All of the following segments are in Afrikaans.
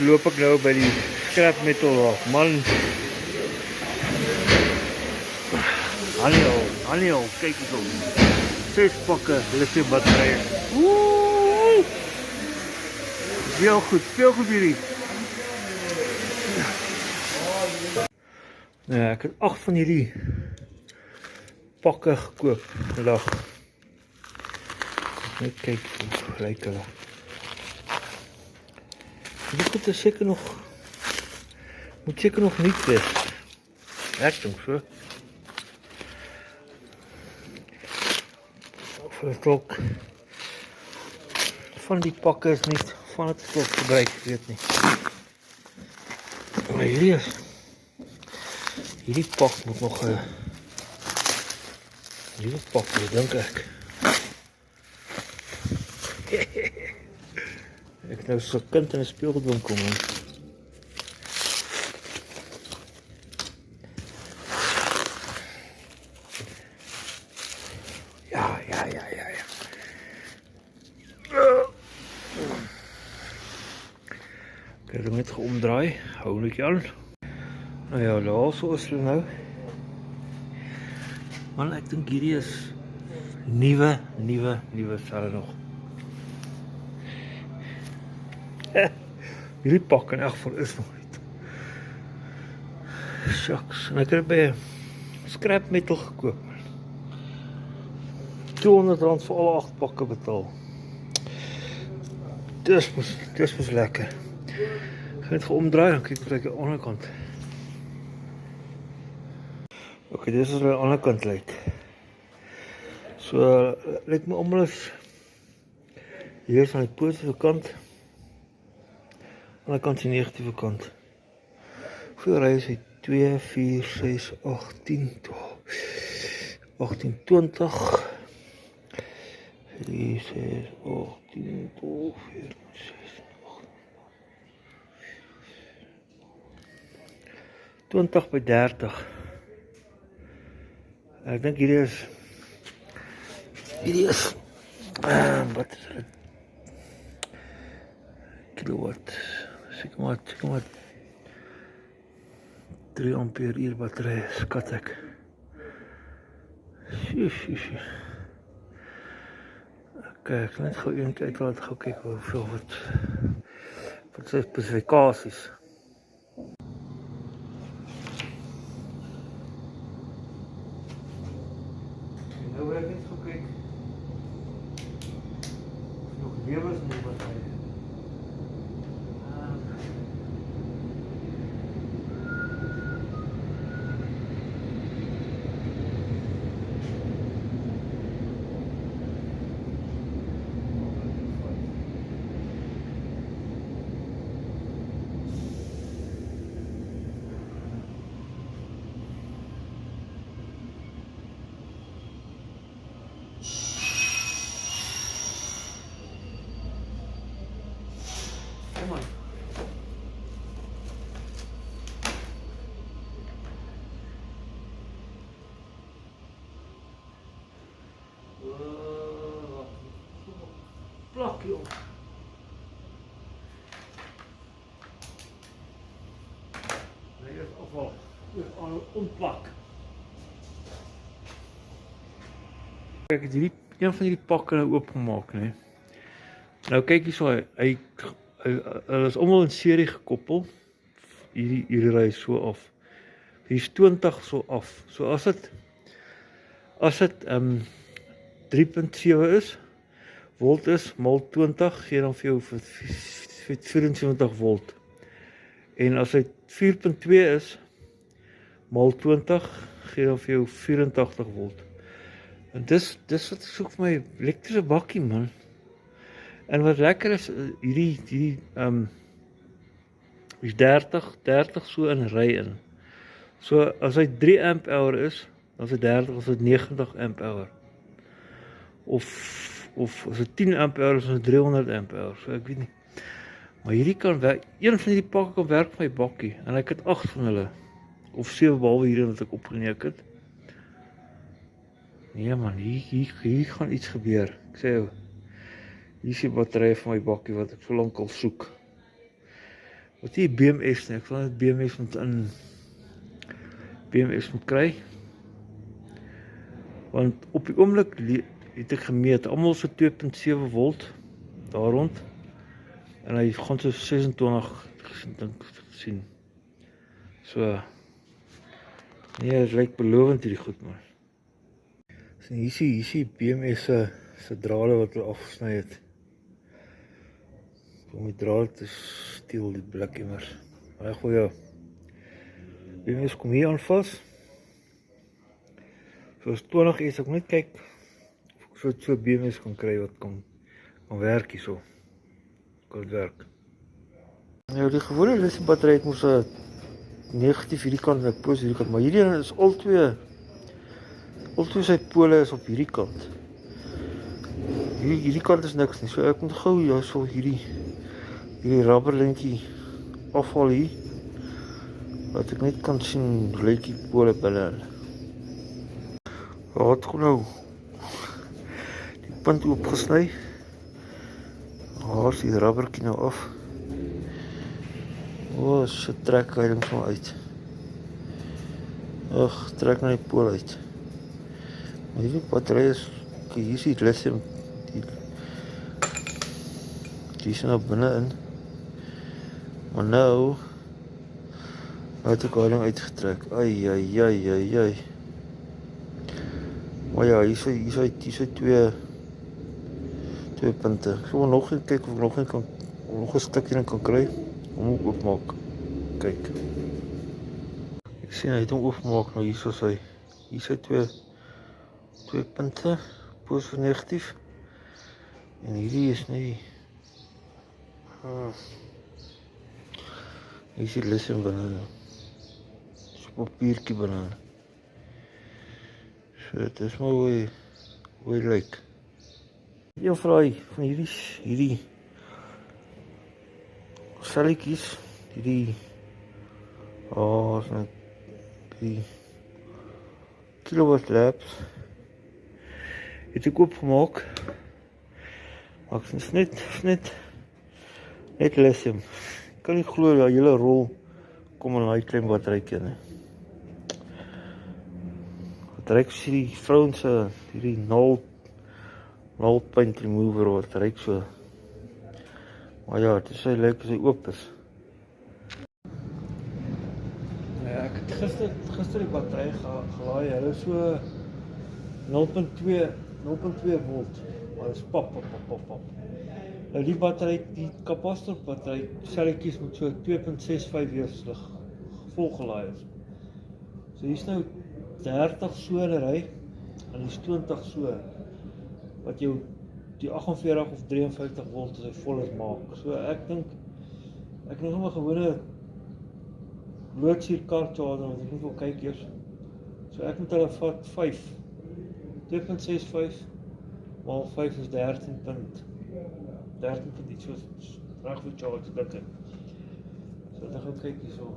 loop ek nou by die scrap metal waar. Man, Haniel, kyk eens op. 6 pakke lithium batterye. Woe! Veel goed hierdie. Nou ja, ek het 8 van hierdie pakke gekoop vandag. Net kyk hoe lyk hulle. Die goed is seker nog, moet seker nog niet wees. Ek dink so. Vir het ook van die pakke is niet van het slot gebruik, ek weet nie. Maar hierdie pak moet nog hierdie pak, dink ek. Ek nou so kind in 'n speelgoedwinkel kom. Ja. Ek het hom net geomdraai, hou net aan. Nou ja, daar so is hulle nou. Man, ek dink hierdie is nuwe selle nog. Hierdie pak in elk geval is nog niet. Shucks, en ek het by scrap metal gekoop. R200 vir alle 8 pakke betaal. Dis mos lekker. Ek gaan dit geomdraai, dan kyk wat ek aan die ander kant. Ok, dis is wat aan die ander kant lyk. So, lyk my allemaal is hier is aan die positieve kant. Aan die kant is die negatieve kant. Hoeveel rye is hy? 2, 4, 6, 8, 10, 18, 20. 3, 6, 8, 10, 12, 14, 16, 18. 20 by 30. Ek dink hierdie is wat is dit? Kilowatt. Seker maar 3 ampere uur batterij, skat ek. Okay, ek net gou een kyk laat gou kyk hoeveel wat sy spesifikasies. Nou wil ek net gou kyk. Nog lewens in die batterij. Kom aan. Plak joh. Nee, dat is afval. Dus al ontplak. Kijk, het een van die pakken nou oopgemaak, nee. Nou kyk hier so, hy is allemaal in serie gekoppel. Hierdie ry so af. Hier is 20 so af. So as dit 3.7 is, volt is, mal 20, gee dan vir jou 74 volt. En as dit 4.2 is, mal 20, gee dan vir jou 84 volt. En dis wat ek soek vir my elektrische bakkie, man. En wat lekker is, hierdie is 30 so in ry in. So as hy 3 amp hour is, dan is dit 30, as dit 90 amp hour. Of as dit 10 amp hour is, dan is dit 300 amp hour. So ek weet nie. Maar hierdie kan werk, een van hierdie pakke kan werk vir my bakkie. En ek het 8 van hulle. Of 7 behalwe hierdie wat ek opgeneek het. Nee man, hier gaan iets gebeur. Ek sê jou, hier is die batterij van my bakkie wat ek so lang al soek. Wat hier BMS nie, ek sal net BMS moet kry. Want op die oomblik het ek gemeet, almal so 2.7 volt daar rond. En hy gaan so 26 sien. So nee, dit lyk belovend hierdie goed maar. So hier is BMS se drade wat hulle afgesny het. Om die draad te steel die blik immers. Baie goeie. BMS kom hier aan vas. Soos 20 is, ek moet net kyk of ek so BMS kan kry wat kan werk hierso. Kan het werk. Nou die gewone lithium battery het mos 'n negatief hierdie kant en 'n positief hierdie kant, maar hierdie een is al twee sy pole is op hierdie kant. Hierdie kant is niks nie. So ek moet gou so hierdie rubberlintjie afhaal hier. Wat ek net kan sien lykie pole binne. Het goed nou die punt oopgesny. Daar is die rubbertjie nou af. So trek hy ding so uit. Trek nou die pool uit. Maar hierdie battery is, hier is die lithium, die is nou binne in. Maar nou het ek al ding uitgetrek. Ai. Maar ja, hier is twee punte. Ek sal nog een kyk of ek nog 'n stukkie kan kry om hom oopmaak. Kyk. Ek sien hy het hom oopgemaak nou hier is hy. Hier is twee punte, positief en negatief. En hierdie is nie hier is die lithium binne. Dis 'n papiertjie binne. So dit is maar hoe hy lyk. Een van hierdie selletjies, is net die kilowatt labs het ek oopgemaak. Maar ek is net lithium. Ek kan nie glo dat hele rol kom in daai klein batterytjie nie. Wat ryk soos hierdie vrouens se hierdie null paint remover wat ryk so. Maar ja, dit is lyk as hy oop is. Ja, ek het gister die battery gelaai. Hulle is so 0.2 volt. Maar dit is pap. Nou die battery, die kapasitor battery, selletjies moet so 2.65 wees volgelaai is. So hier is nou 30 so in 'n ry en hier is 20 so. Wat jou die 48 of 53 volt as hy vol is maak. So ek dink nog 'n gewone loodsuur car charger wat ek net wil kyk eers. So ek moet hulle vat 2.65 maal 5 is 13 punt iets soos reg vir charge dink ek. So dan gaan kyk hierso.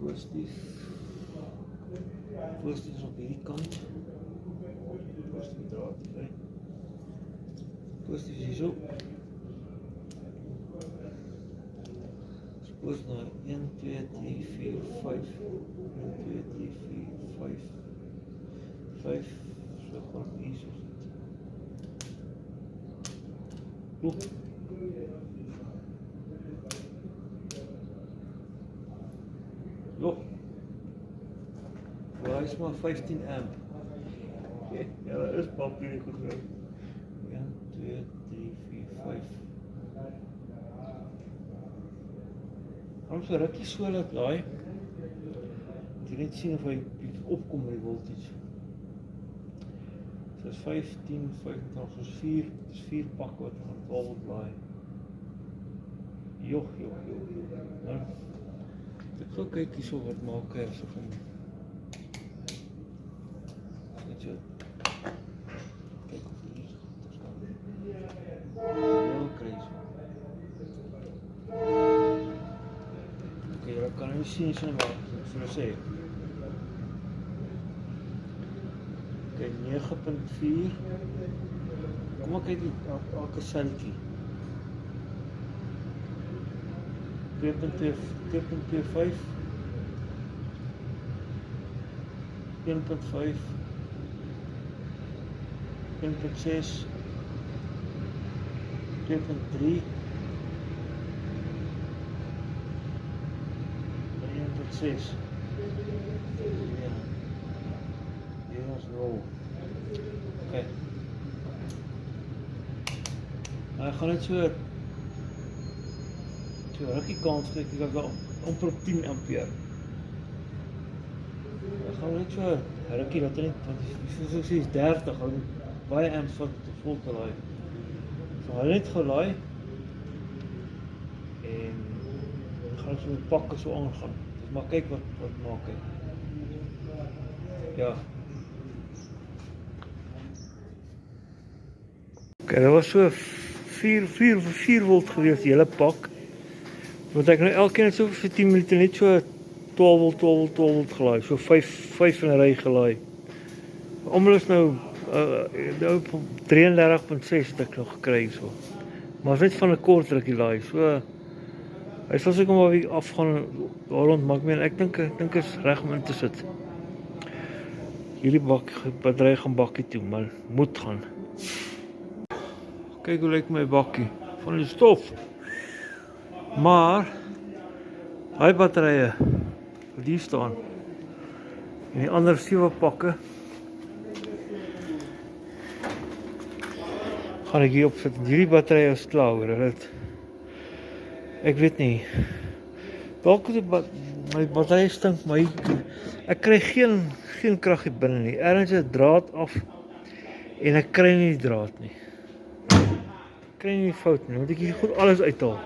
Positief is op hierdie kant. Positief draad hier. Positief is hierso. Spoos nou 1, 2, 3, 4, 5. 1, 2, 3, 4, 5. 5. So gaan hierso sit. Loop. Loop. Hy is maar 15 amp. Ja, dat is papier goed werk. 1, 2, 3, 4, 5. Waarom so rukkie so laat laai? Jy net sien of hy opkom met die voltage. So is 15, 25, soos 4, dis 4 pak wat van 12 volt laai. Joh. Nou, ek gaan kyk hierso wat maak hy as van kijk of hier is heel crazy. Oké, dat kan je zien zijn wat ik wil zeggen. Oké, 9.4. Kom maar kijk die elke celletje. 2.25, 1.5, 1.6, 2.3, 1.6. Ja, hier is rol. Oké. Hij gaat net so rukkie kans gee, ek wel amper op 10 ampere. Ek gaan net so rukkie dat net, want soos ek sê is 30, hou baie amps wat vol te laai. So hy net gelaai en dan gaan ek so met pakke so aangaan. Dus maar kyk wat maak hy. Ja. Ok, dat was so 4 volt geweest die hele pak. Want ek nou elkeen so vir 10 minute net so 12 volt gelaai. So 5 in 'n ry gelaai. Almal is nou op 33.6 het ek nog gekry so. Maar net van 'n kort rukkie laai. So hy sal seker maar weer afgaan daar rond, maar ek dink is reg om in te sit. Hierdie battery gaan bakkie toe, maar moet gaan. Kyk hoe lyk my bakkie van die stof. Maar hy batterye wat hier staan en die ander 7 pakke gaan ek hier opsit. Hierdie batterye is klaar hoor. Ek weet nie. Dalk my batterye stink, maar ek kry geen krag hier binne nie. Ergens is draad af en ek kry nie die draad nie. Ek kry nie die fout nie, want ek hier goed alles uithaal.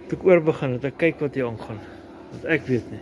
Toe ek oor begin het, ek kyk wat hier aangaan. Want ek weet nie.